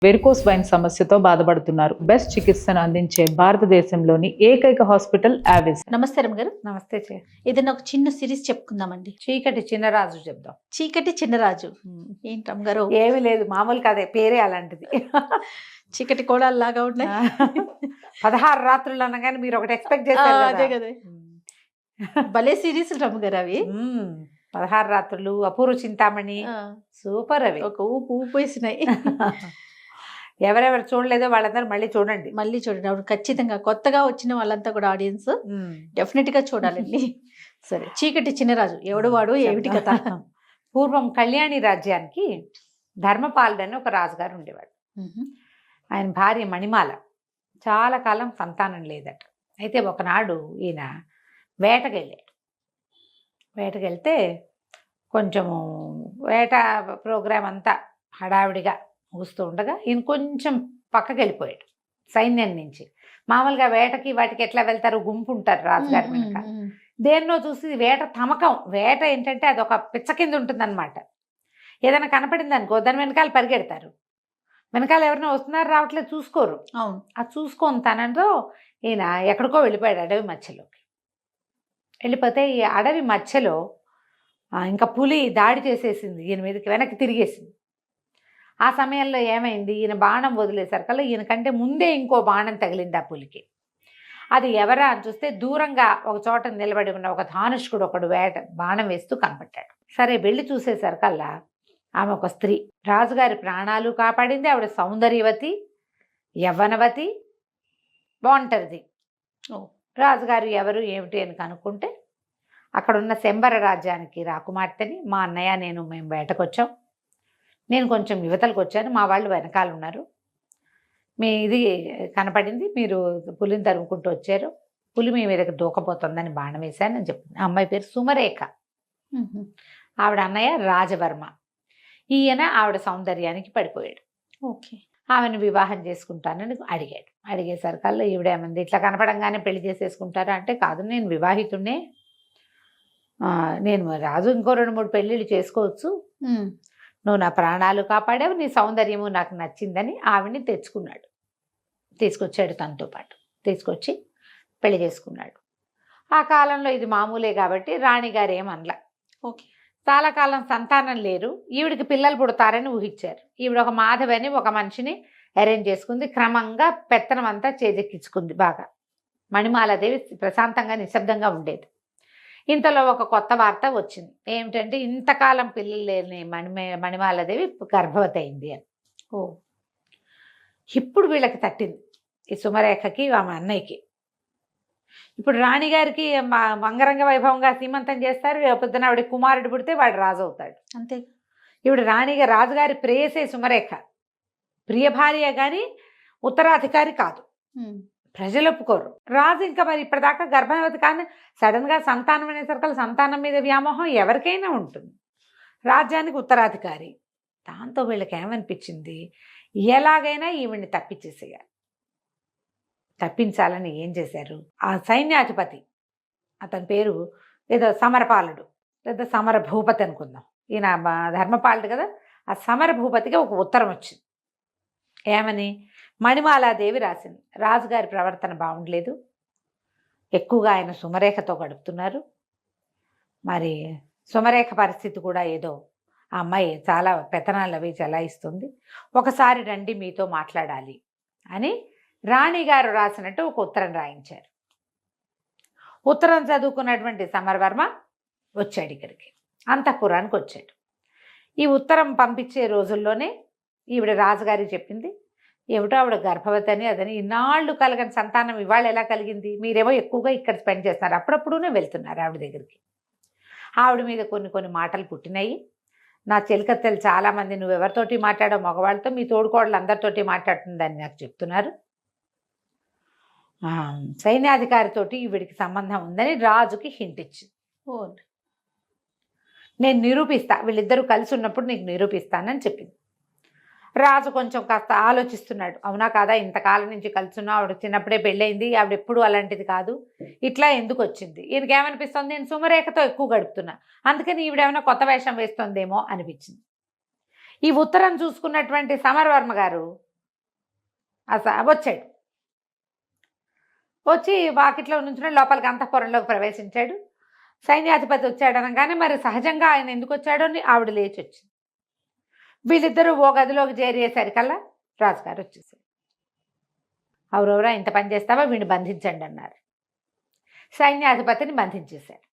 Varicose wine సమస్యతో బాధపడుతున్నారు. Best చికిత్సను అందించే భారతదేశంలోని ఏకైక హాస్పిటల్ ఆవిస్. నమస్తే రమ్మ గారు. నమస్తే ఏదైనా ఒక చిన్న సిరీస్ చెప్పుకుందామండి. చీకటి చిన్నరాజు చెప్దాం. చీకటి చిన్నరాజు ఏంటి రమ్మ గారు? ఏమీ లేదు, మామూలు కదే, పేరే అలాంటిది. చీకటి కోడల్లాగా ఉన్నాయి. 16 రాత్రులు అనగానే మీరు ఒకటి ఎక్స్పెక్ట్ అదే చేశారు కదా. భలే సిరీస్ రమ్మ గారు అవి. 16 రాత్రులు, అపూర్వ చింతామణి, సూపర్ అవి. ఒక ఊపు వేసినాయి. ఎవరెవరు చూడలేదో వాళ్ళందరూ మళ్ళీ చూడండి. మళ్ళీ చూడండి. అవును, ఖచ్చితంగా కొత్తగా వచ్చిన వాళ్ళంతా కూడా ఆడియన్స్ డెఫినెట్ గా చూడాలండి. సరే, చీకటి చిన్నరాజు ఎవడు వాడు, ఏమిటి కథ? పూర్వం కళ్యాణి రాజ్యానికి ధర్మపాలుడు అని ఒక రాజుగారు ఉండేవాడు. ఆయన భార్య మణిమాల. చాలా కాలం సంతానం లేదట. అయితే ఒకనాడు ఈయన వేటకెళ్తే కొంచెము వేట ప్రోగ్రాం అంతా హడావిడిగా ముగుస్తూ ఉండగా ఈయన కొంచెం పక్కకి వెళ్ళిపోయాడు సైన్యం నుంచి. మామూలుగా వేటకి వాటికి ఎట్లా వెళ్తారు, గుంపు ఉంటారు రాజుగారి వెనక. దేన్నో చూసి వేట తమకం. వేట ఏంటంటే అది ఒక పిచ్చ కింద ఉంటుంది అనమాట. ఏదైనా కనపడింది అనుకో దాని వెనకాల పరిగెడతారు. వెనకాల ఎవరైనా వస్తున్నారు రావట్లేదు చూసుకోరు. అవును, అది చూసుకొని తనంతో ఈయన ఎక్కడికో వెళ్ళిపోయాడు అడవి మధ్యలోకి. వెళ్ళిపోతే ఈ అడవి మధ్యలో ఇంకా పులి దాడి చేసేసింది ఈయన మీదకి, వెనక్కి తిరిగేసింది. ఆ సమయంలో ఏమైంది, ఈయన బాణం వదిలేసరికల్లా ఈయన కంటే ముందే ఇంకో బాణం తగిలింది ఆ పులికి. అది ఎవరా అని చూస్తే దూరంగా ఒక చోట నిలబడి ఉన్న ఒక ధానుష్కుడు ఒకడు బాణం వేస్తూ కనపడ్డాడు. సరే వెళ్ళి చూసేసరికల్లా ఆమె ఒక స్త్రీ. రాజుగారి ప్రాణాలు కాపాడింది. ఆవిడ సౌందర్యవతి, యవ్వనవతి, బాగుంటుంది. రాజుగారు ఎవరు ఏమిటి అని కనుక్కుంటే అక్కడున్న శంబర రాజ్యానికి రాకుమార్తెని, మా అన్నయ్య మేము వేటకు వచ్చాం, నేను కొంచెం యువతలకు వచ్చాను, మా వాళ్ళు వెనకాల ఉన్నారు, మీ ఇది కనపడింది, మీరు పులిని తరుముకుంటూ వచ్చారు, పులి మీ మీదకి దూకపోతుందని బాణం వేశాను అని చెప్పింది. ఆ అమ్మాయి పేరు సుమరేఖ. ఆవిడ అన్నయ్య రాజవర్మ. ఈయన ఆవిడ సౌందర్యానికి పడిపోయాడు. ఓకే, ఆమెను వివాహం చేసుకుంటానని అడిగాడు. అడిగేసరికల్లా ఈవిడేమంది, ఇట్లా కనపడంగానే పెళ్లి చేసేసుకుంటారా అంటే, కాదు నేను వివాహితుడినే, నేను రాజు ఇంకో 2-3 పెళ్ళిళ్ళు చేసుకోవచ్చు, నువ్వు నా ప్రాణాలు కాపాడావు, నీ సౌందర్యము నాకు నచ్చిందని ఆవిడ్ని తీసుకొచ్చాడు. తనతో పాటు తీసుకొచ్చి పెళ్లి చేసుకున్నాడు. ఆ కాలంలో ఇది మామూలే కాబట్టి రాణిగారు ఏమనలా. ఓకే, చాలా కాలం సంతానం లేరు, ఈవిడికి పిల్లలు పుడతారని ఊహించారు. ఈవిడ ఒక మాధవని ఒక మనిషిని అరేంజ్ చేసుకుంది. క్రమంగా పెత్తనం అంతా చేజెక్కించుకుంది బాగా. మణిమాలాదేవి ప్రశాంతంగా నిశ్శబ్దంగా ఉండేది. ఇంతలో ఒక కొత్త వార్త వచ్చింది. ఏమిటంటే ఇంతకాలం పిల్లలు లేని మణిమాలాదేవి గర్భవతి అయింది అని. ఇప్పుడు వీళ్ళకి తట్టింది, ఈ సుమరేఖకి ఆమె అన్నయ్యకి. ఇప్పుడు రాణిగారికి అంగరంగ వైభవంగా సీమంతం చేస్తారు. పొద్దున ఆవిడ కుమారుడు పుడితే వాడు రాజు అవుతాడు. అంతే. ఇప్పుడు రాజుగారి ప్రేయసే సుమరేఖ. ప్రియ భార్య కానీ ఉత్తరాధికారి కాదు. ప్రజలు ఒప్పుకోరు. రాజు ఇంకా మరి ఇప్పటిదాకా గర్భవతి కానీ సడన్గా సంతానం అనేసరికి సంతానం మీద వ్యామోహం ఎవరికైనా ఉంటుంది. రాజ్యానికి ఉత్తరాధికారి. దాంతో వీళ్ళకి ఏమనిపించింది, ఎలాగైనా ఈవిడ్ని తప్పించాలని ఏం చేశారు, ఆ సైన్యాధిపతి అతని పేరు ఏదో సమరపాలుడు లేదా సమర భూపతి అనుకుందాం, ఈయన ధర్మపాలుడు కదా, ఆ సమర భూపతికి ఒక ఉత్తరం వచ్చింది. ఏమని, మణిమాలాదేవి రాసింది, రాజుగారి ప్రవర్తన బాగుండలేదు, ఎక్కువగా ఆయన సుమరేఖతో గడుపుతున్నారు, మరి సుమరేఖ పరిస్థితి కూడా ఏదో, ఆ అమ్మాయి చాలా పెత్తనాలు అవి చెలాయిస్తుంది, ఒకసారి రండి మీతో మాట్లాడాలి అని రాణిగారు రాసినట్టు ఒక ఉత్తరం రాయించారు. ఉత్తరం చదువుకున్నటువంటి సమరవర్మ వచ్చాడు ఇక్కడికి, అంతఃపురానికి వచ్చాడు. ఈ ఉత్తరం పంపించే రోజుల్లోనే ఈవిడ రాజుగారికి చెప్పింది, ఏమిటో ఆవిడ గర్భవతి అని అదని, ఇన్నాళ్ళు కలగని సంతానం ఇవాళ ఎలా కలిగింది, మీరేమో ఎక్కువగా ఇక్కడ స్పెండ్ చేస్తున్నారు, అప్పుడప్పుడునే వెళ్తున్నారు ఆవిడ దగ్గరికి. ఆవిడ మీద కొన్ని మాటలు పుట్టినాయి. నా చెలికత్తెలు చాలామంది నువ్వెవరితోటి మాట్లాడావు మగవాళ్ళతో, మీ తోడుకోడలు అందరితోటి మాట్లాడుతుందని నాకు చెప్తున్నారు, సైన్యాధికారితోటి ఈవిడికి సంబంధం ఉందని రాజుకి హింట్ ఇచ్చింది. నేను నిరూపిస్తా, వీళ్ళిద్దరూ కలిసి ఉన్నప్పుడు నీకు నిరూపిస్తానని చెప్పింది. రాజు కొంచెం కాస్త ఆలోచిస్తున్నాడు, అవునా కాదా, ఇంతకాలం నుంచి కలుసున్నా, ఆవిడ చిన్నప్పుడే పెళ్ళయింది, ఆవిడ ఎప్పుడు అలాంటిది కాదు, ఇట్లా ఎందుకు వచ్చింది, ఈయనకి ఏమనిపిస్తుంది, నేను సుమరేఖతో ఎక్కువ గడుపుతున్నా, అందుకని ఈవిడేమైనా కొత్త వేషం వేస్తుందేమో అనిపించింది. ఈ ఉత్తరం చూసుకున్నటువంటి సమరవర్మ గారు వచ్చాడు. వచ్చి వాకిట్లో నుంచి లోపలికి అంతఃపురంలోకి ప్రవేశించాడు. సైన్యాధిపతి వచ్చాడు అనగానే మరి సహజంగా ఆయన ఎందుకు వచ్చాడో అని ఆవిడ లేచి వచ్చింది. వీళ్ళిద్దరూ ఓ గదిలోకి చేరేసరికల్లా రాజుగారు వచ్చేసారు. ఎవరెవరా ఇంత పని చేస్తావా, వీడిని బంధించండి అన్నారు. సైన్యాధిపతిని బంధించేశారు.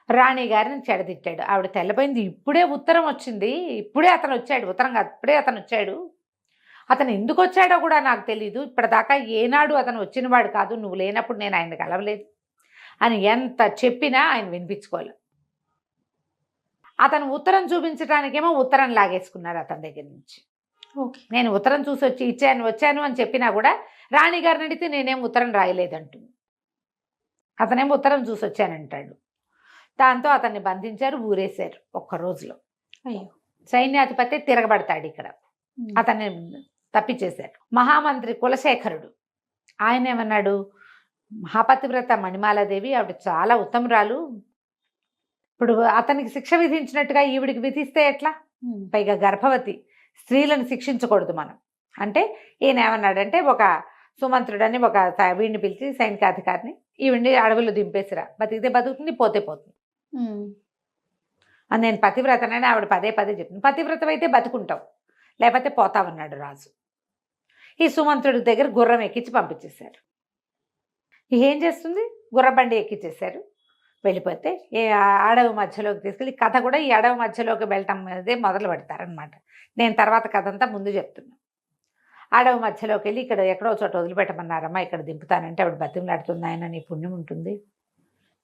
రాణి గారిని చెడదిట్టాడు. ఆవిడ తెల్లపోయింది. ఇప్పుడే ఉత్తరం వచ్చింది, ఇప్పుడే అతను వచ్చాడు, ఉత్తరం కాదు ఇప్పుడే అతను వచ్చాడు, అతను ఎందుకు వచ్చాడో కూడా నాకు తెలీదు, ఇప్పటిదాకా ఏనాడు అతను వచ్చినవాడు కాదు, నువ్వు లేనప్పుడు నేను ఆయన కలవలేదు అని ఎంత చెప్పినా ఆయన వినిపించుకోలేదు. అతను ఉత్తరం చూపించడానికేమో ఉత్తరం లాగేసుకున్నారు అతని దగ్గర నుంచి. నేను ఉత్తరం చూసి వచ్చాను అని చెప్పినా కూడా రాణి గారిని అడిగితే నేనేం ఉత్తరం రాయలేదంటుంది. అతనేమో ఉత్తరం చూసి వచ్చానంటాడు. దాంతో అతన్ని బంధించారు, ఊరేశారు ఒక్క రోజులో. అయ్యో. సైన్యాధిపతి తిరగబడతాడు ఇక్కడ, అతన్ని తప్పించేశారు. మహామంత్రి కులశేఖరుడు ఆయన ఏమన్నాడు, మహాపతివ్రత మణిమాలాదేవి ఆవిడ చాలా ఉత్తమురాలు, ఇప్పుడు అతనికి శిక్ష విధించినట్టుగా ఈవిడికి విధిస్తే ఎట్లా, పైగా గర్భవతి, స్త్రీలను శిక్షించకూడదు మనం అంటే ఈయన ఏమన్నాడంటే ఒక సుమంత్రుడని ఒక వీడిని పిలిచి సైనికాధికారిని, ఈవిడిని అడవిలో దింపేసిరా, బతికితే బతుకుతుంది, పోతే పోతుంది అని. నేను పతివ్రతనని ఆవిడ పదే పదే చెప్పింది. పతివ్రత అయితే బతుకుంటావు, లేకపోతే పోతావన్నాడు రాజు. ఈ సుమంత్రుడి దగ్గర గుర్రం ఎక్కించి పంపించేశారు. ఏం చేస్తుంది, గుర్రబండి ఎక్కించేశారు. వెళ్ళిపోతే అడవి మధ్యలోకి తీసుకెళ్ళి, కథ కూడా ఈ అడవి మధ్యలోకి వెళ్ళటం అదే మొదలు పెడతారనమాట. నేను తర్వాత కథ అంతా ముందు చెప్తున్నాను. అడవి మధ్యలోకి వెళ్ళి ఇక్కడ ఎక్కడో చోట వదిలిపెట్టమన్నారమ్మా, ఇక్కడ దింపుతానంటే ఆవిడ బతిమలాడుతుంది, ఆయన నీ పుణ్యం ఉంటుంది,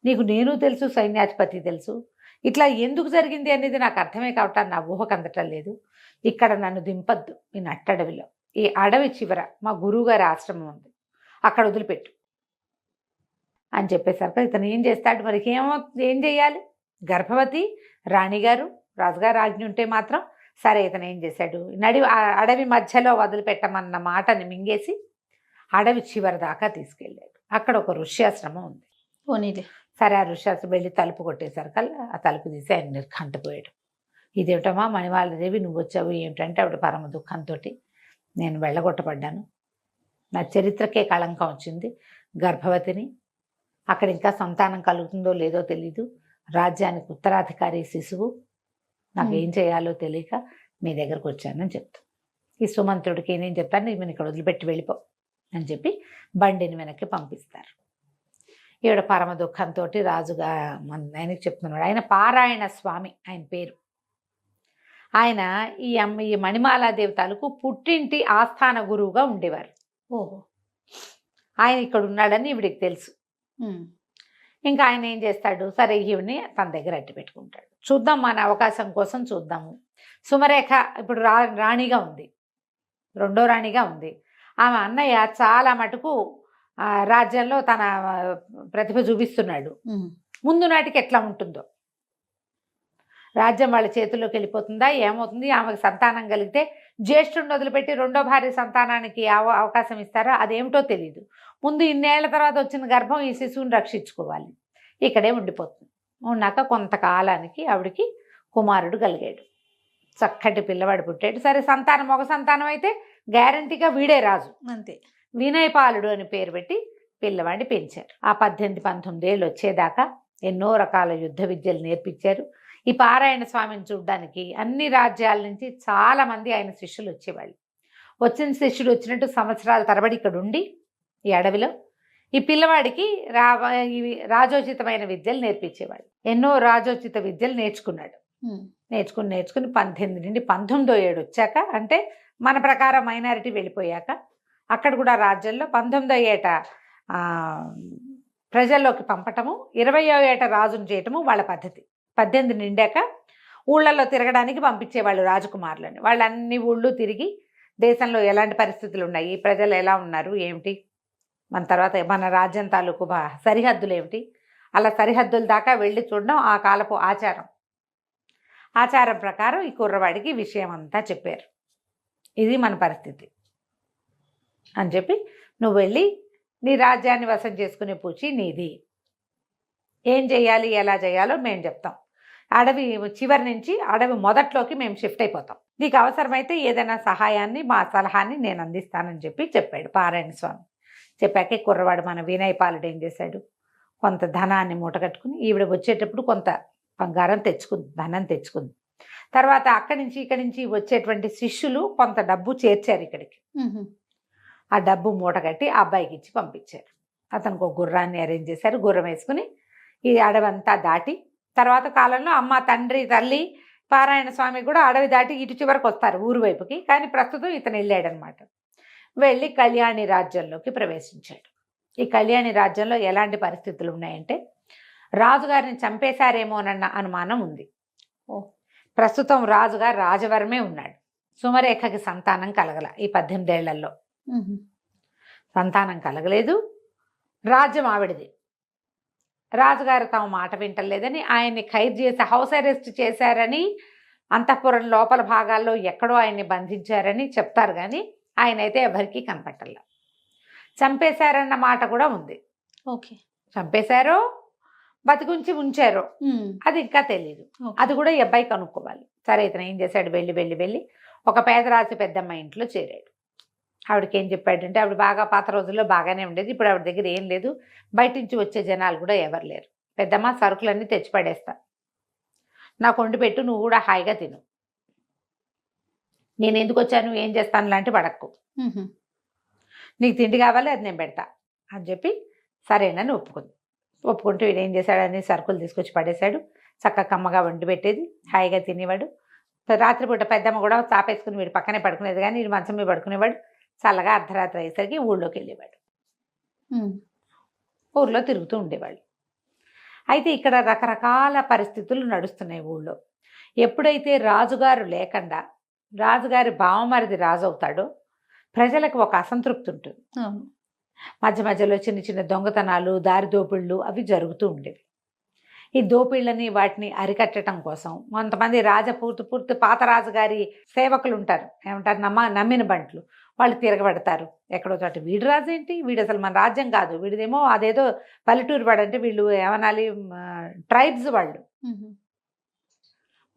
నీకు నేను తెలుసు, సైన్యాధిపతి తెలుసు, ఇట్లా ఎందుకు జరిగింది అనేది నాకు అర్థమే కావటాన్ని నా ఊహకు అందటం లేదు, ఇక్కడ నన్ను దింపద్దు, ఈ నట్టడవిలో, ఈ అడవి చివర మా గురువుగారి ఆశ్రమం ఉంది, అక్కడ వదిలిపెట్టు అని చెప్పేసరికి ఇతను ఏం చేస్తాడు, మరి ఏం చేయాలి, గర్భవతి రాణిగారు, రాజుగారు ఆజ్ఞ ఉంటే మాత్రం సరే. ఇతను ఏం చేశాడు, అడవి మధ్యలో వదిలిపెట్టమన్న మాటని మింగేసి అడవి చివరి దాకా తీసుకెళ్ళాడు. అక్కడ ఒక ఋష్యాశ్రమం ఉంది. పోనీలే. సరే ఆ ఋష్యాశ్రమం వెళ్ళి తలుపు కొట్టేసరికల్లా ఆ తలుపు తీసి ఆయన నిర్ఘంటపోయాడు. ఇదేమిటమ్మా మణిమాలాదేవి నువ్వు వచ్చావు ఏమిటంటే ఆవిడ పరమ దుఃఖంతో, నేను వెళ్ళగొట్టబడ్డాను, నా చరిత్రకే కళంకం వచ్చింది, గర్భవతిని, అక్కడ ఇంకా సంతానం కలుగుతుందో లేదో తెలీదు, రాజ్యానికి ఉత్తరాధికారి శిశువు, నాకు ఏం చేయాలో తెలియక మీ దగ్గరకు వచ్చానని చెప్తాను. ఈ సుమంత్రుడికి ఏం చెప్తాను, ఈమెను ఇక్కడ వదిలిపెట్టి వెళ్ళిపో అని చెప్పి బండిని వెనక్కి పంపిస్తారు. ఈవిడ పరమ దుఃఖంతో రాజుగా ఆయనకి చెప్తున్నాడు. ఆయన పారాయణ స్వామి ఆయన పేరు. ఆయన ఈ మణిమాలాదేవి తాలూకు పుట్టింటి ఆస్థాన గురువుగా ఉండేవారు. ఓహో. ఆయన ఇక్కడ ఉన్నాడని ఈవిడికి తెలుసు. ఇంకా ఆయన ఏం చేస్తాడు, సరే ఈవిని తన దగ్గర అట్టి పెట్టుకుంటాడు. చూద్దాం, మన అవకాశం కోసం చూద్దాము. సుమరేఖ ఇప్పుడు రాణిగా ఉంది, రెండో రాణిగా ఉంది. ఆమె అన్నయ్య చాలా మటుకు రాజ్యంలో తన ప్రతిభ చూపిస్తున్నాడు. ముందు నాటికి ఎట్లా ఉంటుందో, రాజ్యం వాళ్ళ చేతుల్లోకి వెళ్ళిపోతుందా, ఏమవుతుంది, ఆమెకు సంతానం కలిగితే జ్యేష్ఠుడిని వదిలిపెట్టి రెండో భార్య సంతానానికి అవకాశం ఇస్తారా, అదేమిటో తెలియదు. ముందు ఇన్నేళ్ల తర్వాత వచ్చిన గర్భం ఈ శిశువుని రక్షించుకోవాలి, ఇక్కడే ఉండిపోతుంది. ఉన్నాక కొంతకాలానికి ఆవిడికి కుమారుడు కలిగాడు, చక్కటి పిల్లవాడు పుట్టాడు. సరే సంతానం ఒక సంతానం అయితే గ్యారంటీగా వీడే రాజు, అంతే. వినయపాలుడు అని పేరు పెట్టి పిల్లవాడిని పెంచారు. ఆ 18-19 ఏళ్ళు వచ్చేదాకా ఎన్నో రకాల యుద్ధ విద్యలు నేర్పించారు. ఈ పారాయణ స్వామిని చూడ్డానికి అన్ని రాజ్యాల నుంచి చాలామంది ఆయన శిష్యులు వచ్చేవాళ్ళు. వచ్చిన శిష్యుడు వచ్చినట్టు సంవత్సరాల తరబడి ఇక్కడ ఉండి ఈ అడవిలో ఈ పిల్లవాడికి రాజోచితమైన విద్యలు నేర్పించేవాళ్ళు. ఎన్నో రాజోచిత విద్యలు నేర్చుకున్నాడు. నేర్చుకుని 18 నుండి 19వ ఏడు వచ్చాక, అంటే మన ప్రకారం మైనారిటీ వెళ్ళిపోయాక, అక్కడ కూడా రాజ్యంలో 19వ ఏట ప్రజల్లోకి పంపటము, 20వ ఏట రాజును చేయటము వాళ్ళ పద్ధతి. 18 నిండాక ఊళ్ళల్లో తిరగడానికి పంపించేవాళ్ళు రాజకుమారులని. వాళ్ళు అన్ని ఊళ్ళు తిరిగి దేశంలో ఎలాంటి పరిస్థితులు ఉన్నాయి, ప్రజలు ఎలా ఉన్నారు ఏమిటి, మన తర్వాత మన రాజ్యం తాలూకు సరిహద్దులు ఏమిటి, అలా సరిహద్దుల దాకా వెళ్ళి చూడడం ఆ కాలపు ఆచారం. ఆచారం ప్రకారం ఈ కుర్రవాడికి విషయం అంతా చెప్పారు. ఇది మన పరిస్థితి అని చెప్పి, నువ్వు వెళ్ళి నీ రాజ్యాన్ని వశం చేసుకునే పూచి నీది, ఏం చేయాలి ఎలా చేయాలో మేము చెప్తాం, అడవి చివరి నుంచి అడవి మొదట్లోకి మేము షిఫ్ట్ అయిపోతాం, నీకు అవసరమైతే ఏదైనా సహాయాన్ని మా సలహాన్ని నేను అందిస్తానని చెప్పాడు పారాయణ స్వామి. చెప్పాకే కుర్రవాడు మన వినయ్ పాలుడు ఏం చేశాడు, కొంత ధనాన్ని మూటగట్టుకుని ఈవిడ వచ్చేటప్పుడు కొంత బంగారం ధనం తెచ్చుకుంది. తర్వాత ఇక్కడి నుంచి వచ్చేటువంటి శిష్యులు కొంత డబ్బు చేర్చారు ఇక్కడికి. ఆ డబ్బు మూటగట్టి ఆ అబ్బాయికి ఇచ్చి పంపించారు. అతనికి ఒక గుర్రాన్ని అరేంజ్ చేశారు. గుర్రం వేసుకుని ఈ అడవంతా దాటి తర్వాత కాలంలో అమ్మ, తండ్రి, తల్లి, పారాయణ స్వామి కూడా అడవి దాటి ఇటు చివరికి వస్తారు ఊరు వైపుకి. కానీ ప్రస్తుతం ఇతను వెళ్ళాడనమాట. వెళ్ళి కళ్యాణి రాజ్యంలోకి ప్రవేశించాడు. ఈ కళ్యాణి రాజ్యంలో ఎలాంటి పరిస్థితులు ఉన్నాయంటే రాజుగారిని చంపేశారేమోనన్న అనుమానం ఉంది. ప్రస్తుతం రాజుగారు రాజవరమే ఉన్నాడు. సుమరేఖకి సంతానం కలగల. ఈ 18 ఏళ్లలో సంతానం కలగలేదు. రాజ్యం ఆవిడది. రాజుగారు తమ మాట వింటలేదని ఆయన్ని ఖైదు చేసి హౌస్ అరెస్ట్ చేశారని, అంతఃపురం లోపల భాగాల్లో ఎక్కడో ఆయన్ని బంధించారని చెప్తారు. కానీ ఆయన అయితే ఎవరికీ కనపట్టలే. చంపేశారన్న మాట కూడా ఉంది. ఓకే, చంపేశారో బతికుంచి ఉంచారో అది ఇంకా తెలియదు. అది కూడా ఈ అబ్బాయి కనుక్కోవాలి. సరే, ఇతను ఏం చేశాడు, వెళ్ళి ఒక పేదరాశి పెద్దమ్మ ఇంట్లో చేరాడు. ఆవిడకి ఏం చెప్పాడంటే, ఆవిడ బాగా పాత రోజుల్లో బాగానే ఉండేది. ఇప్పుడు ఆవిడ దగ్గర ఏం లేదు. బయట నుంచి వచ్చే జనాలు కూడా ఎవరు లేరు. పెద్దమ్మ, సరుకులన్నీ తెచ్చి పడేస్తా, నాకు వండి పెట్టు, నువ్వు కూడా హాయిగా తిను, నేను ఎందుకు వచ్చాను, ఏం చేస్తాను లాంటి పడక్కు, నీకు తిండి కావాలి, అది నేను పెడతా అని చెప్పి సరేనని ఒప్పుకుంటూ వీడు ఏం చేశాడని సరుకులు తీసుకొచ్చి పడేశాడు. చక్కగా కమ్మగా వండి పెట్టేది, హాయిగా తినేవాడు. రాత్రిపూట పెద్దమ్మ కూడా చాపేసుకుని వీడు పక్కనే పడుకునేది. కానీ వీడు మంచం మీద పడుకునేవాడు. చల్లగా అర్ధరాత్రి అయ్యేసరికి ఊళ్ళోకి వెళ్ళేవాడు. ఊళ్ళో తిరుగుతూ ఉండేవాళ్ళు. అయితే ఇక్కడ రకరకాల పరిస్థితులు నడుస్తున్నాయి ఊళ్ళో. ఎప్పుడైతే రాజుగారు లేకుండా రాజుగారి బావమరిది రాజు అవుతాడో ప్రజలకు ఒక అసంతృప్తి ఉంటుంది. మధ్య మధ్యలో చిన్న చిన్న దొంగతనాలు, దారి దోపిళ్ళు అవి జరుగుతూ ఉండేవి. ఈ దోపిళ్ళని వాటిని అరికట్టడం కోసం కొంతమంది పూర్తి పాత రాజుగారి సేవకులు ఉంటారు. ఏమంటారు, నమ్మిన బంట్లు, వాళ్ళు తిరగబడతారు ఎక్కడో చోట. వీడు రాజు ఏంటి, వీడు అసలు మన రాజ్యం కాదు, వీడిదేమో అదేదో పల్లెటూరు వాడు, అంటే వీళ్ళు ఏమనాలి, ట్రైబ్స్ వాళ్ళు.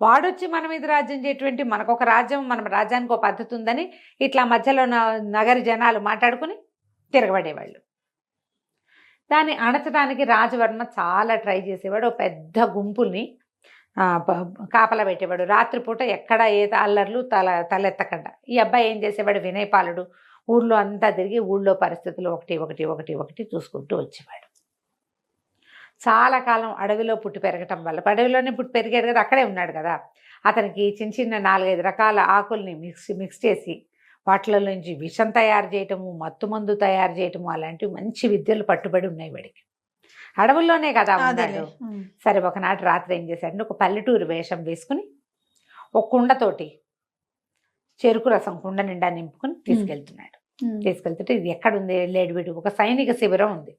వాడొచ్చి మన మీద రాజ్యం చేయటువంటి, మనకొక రాజ్యం, మన రాజ్యానికి ఒక పద్ధతి ఉందని ఇట్లా మధ్యలో నగరి జనాలు మాట్లాడుకుని తిరగబడేవాళ్ళు. దాన్ని అణచడానికి రాజవర్మ చాలా ట్రై చేసేవాడు. ఒక పెద్ద గుంపుల్ని కాపలా పెట్టేవాడు. రాత్రిపూట ఎక్కడ ఏ అల్లర్లు తలెత్తకుండా. ఈ అబ్బాయి ఏం చేసేవాడు, వినయపాలుడు ఊళ్ళో అంతా తిరిగి ఊళ్ళో పరిస్థితులు ఒకటి చూసుకుంటూ వచ్చేవాడు. చాలా కాలం అడవిలో పుట్టి పెరగటం వల్ల, అడవిలోనే పుట్టి పెరిగాడు కదా, అక్కడే ఉన్నాడు కదా, అతనికి చిన్న చిన్న 4-5 రకాల ఆకుల్ని మిక్స్ చేసి వాటిలో నుంచి విషం తయారు చేయటము, మత్తుమందు తయారు చేయటము, అలాంటివి మంచి విద్యలు పట్టుబడి ఉన్నాయి వాడికి. అడవుల్లోనే కదా ఉన్నాడు. సరే, ఒకనాటి రాత్రి ఏం చేశాడు, ఒక పల్లెటూరు వేషం వేసుకుని ఒక కుండతోటి చెరుకు రసం కుండ నిండా నింపుకుని తీసుకెళ్తుంటే ఇది ఎక్కడుంది, వెళ్ళాడు వీడు, ఒక సైనిక శిబిరం ఉంది.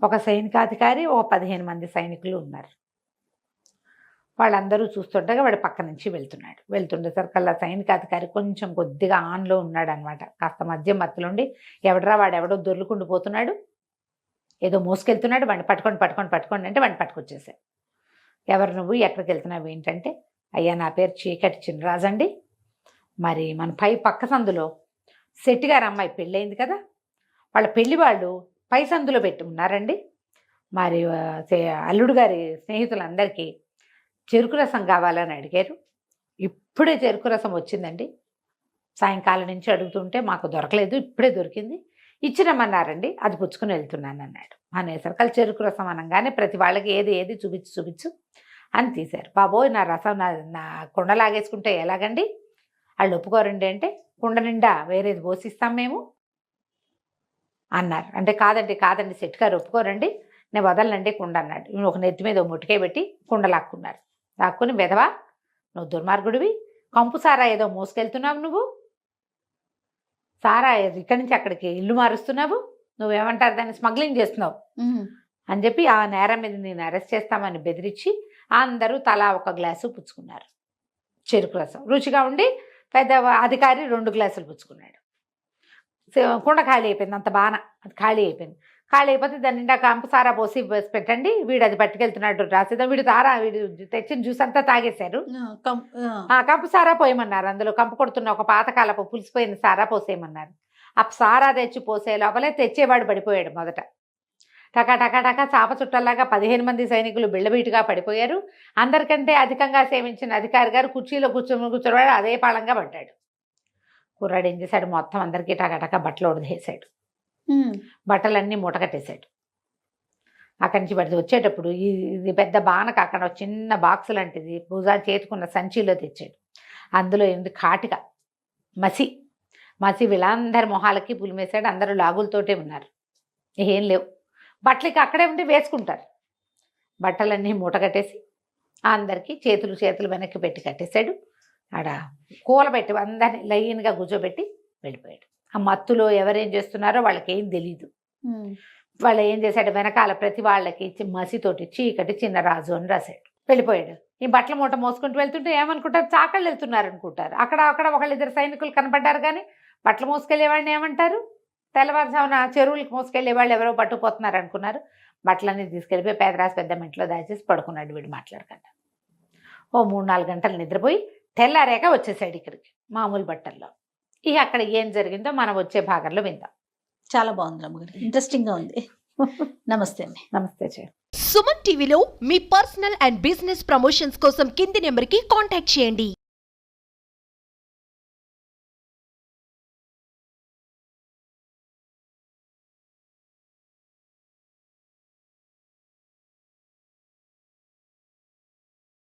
ఒక సైనికాధికారి, ఒక 15 మంది సైనికులు ఉన్నారు. వాళ్ళందరూ చూస్తుండగా వాడు పక్క నుంచి వెళ్తుండేసరికల్లా సైనికాధికారి కొంచెం కొద్దిగా ఆన్లో ఉన్నాడు అనమాట. కాస్త మత్తులుండి, వాడెవడో దొర్లుకుంటూ పోతున్నాడు, ఏదో మోసుకెళ్తున్నాడు, వాడిని పట్టుకోండి అంటే వాడిని పట్టుకొచ్చేసాడు. ఎవరు నువ్వు, ఎక్కడికి వెళ్తున్నావు ఏంటంటే, అయ్యా నా పేరు చీకటి చినరాజు అండి, మరి మన పక్క సందులో శెట్టి గారు అమ్మాయి పెళ్ళయింది కదా, వాళ్ళ పెళ్లి వాళ్ళు పై సందులో పెట్టి ఉన్నారండి, మరి అల్లుడు గారి స్నేహితులందరికీ చెరుకు రసం కావాలని అడిగారు, ఇప్పుడే చెరుకు రసం వచ్చిందండి, సాయంకాలం నుంచి అడుగుతుంటే మాకు దొరకలేదు, ఇప్పుడే దొరికింది, ఇచ్చిరమ్మన్నారండి, అది పుచ్చుకుని వెళ్తున్నాను అన్నాడు. అనేసరికి చెరుకు రసం అనగానే ప్రతి వాళ్ళకి ఏది చూపించు అని తీశారు. బాబోయ్, నా రసం నా కుండ లాగేసుకుంటే ఎలాగండి, వాళ్ళు ఒప్పుకోరండి అంటే, కుండ నిండా వేరేది పోసిస్తాం మేము అన్నారు. అంటే కాదండి శెట్టి గారు ఒప్పుకోరండి, నేను వదలనండి కుండ అన్నాడు. ఒక నెత్తి మీద ముట్టుకే పెట్టి కుండ లాక్కుని, వెధవా నువ్వు దుర్మార్గుడివి, కంపు సారా ఏదో మోసుకెళ్తున్నావు, నువ్వు సారా ఇక్కడి నుంచి అక్కడికి ఇల్లు మారుస్తున్నావు, నువ్వేమంటారు దాన్ని స్మగ్లింగ్ చేస్తున్నావు అని చెప్పి ఆ నేరం మీద నేను అరెస్ట్ చేస్తామని బెదిరించి అందరూ తలా ఒక గ్లాసు పుచ్చుకున్నారు. చెరుకు రసం రుచిగా ఉండి పెద్ద అధికారి 2 గ్లాసులు పుచ్చుకున్నాడు. కుండ ఖాళీ అయిపోయింది, అంత బాగా అది ఖాళీ అయిపోయింది. ఖాళీ అయిపోతే దాని నిండా కంపు సారా పోసి పెట్టండి, వీడు అది పట్టుకెళ్తున్నాడు రాసేద్దాం, వీడు తెచ్చిన జ్యూస్ అంతా తాగేశారు. కంపు సారా పోయమన్నారు, అందులో కంపు కొడుతున్న ఒక పాతకాలపు పులిసిపోయిన సారా పోసేయమన్నారు. ఆ సారా తెచ్చి పోసే లోపలే తెచ్చేవాడు పడిపోయాడు. మొదట టకా టకా టకా చాప చుట్టల్లాగా 15 మంది సైనికులు బిళ్ళబీటుగా పడిపోయారు. అందరికంటే అధికంగా సేవించిన అధికారి గారు కుర్చీలో కూర్చోవాడు, అదే పాళంగా పడ్డాడు. కుర్రాడు ఏం చేశాడు, మొత్తం అందరికీ టకా బట్టలు వదిలేసాడు, బట్టలన్నీ మూటకట్టేశాడు. అక్కడి నుంచి పడితే వచ్చేటప్పుడు ఇది పెద్ద బానక అక్కడ చిన్న బాక్స్ లాంటిది భుజా చేతుకున్న సంచిలో తెచ్చాడు. అందులో ఏంది కాటిక మసి వీళ్ళందరి మొహాలకి పులిమేశాడు. అందరూ లాగులతోటే ఉన్నారు, ఏం లేవు, బట్టలకి అక్కడే ఉండి వేసుకుంటారు. బట్టలన్నీ మూటకట్టేసి అందరికీ చేతులు వెనక్కి పెట్టి కట్టేశాడు. ఆడ కూలబెట్టి అందరినీ లైన్గా కూర్చోబెట్టి వెళ్ళిపోయాడు. ఆ మత్తులో ఎవరేం చేస్తున్నారో వాళ్ళకి ఏం తెలీదు. వాళ్ళు ఏం చేశాడు, వెనకాల ప్రతి వాళ్ళకి మసితోటి చీకటి చిన్నరాజు అని రాశాడు. వెళ్ళిపోయాడు. ఈ బట్టల మూట మోసుకుంటూ వెళ్తుంటే ఏమనుకుంటారు, చాకళ్ళు వెళ్తున్నారు అనుకుంటారు. అక్కడ ఒకళ్ళిద్దరు సైనికులు కనపడ్డారు, కానీ బట్టలు మోసుకెళ్ళేవాడిని ఏమంటారు, తెల్లవారుజామున చెరువులకు మోసుకెళ్ళే వాళ్ళు ఎవరో పట్టుకుపోతున్నారు అనుకున్నారు. బట్టలన్నీ తీసుకెళ్ళిపోయి పేదరాశి పెద్ద ఇంట్లో దాచేసి పడుకున్నాడు వీడు మాట్లాడకుండా. ఓ 3-4 గంటలు నిద్రపోయి తెల్లారాక వచ్చేసాడు ఇక్కడికి మామూలు బట్టల్లో. ఇక అక్కడ ఏం జరిగిందో మనం వచ్చే భాగంలో విందాం. చాలా బాగుంది అమ్మగారు, ఇంట్రెస్టింగ్ గా ఉంది. నమస్తే అండి. నమస్తే జయ. సుమన్ టీవీలో మీ పర్సనల్ అండ్ బిజినెస్ ప్రమోషన్స్ కోసం కింది నెంబర్కి కాంటాక్ట్ చేయండి.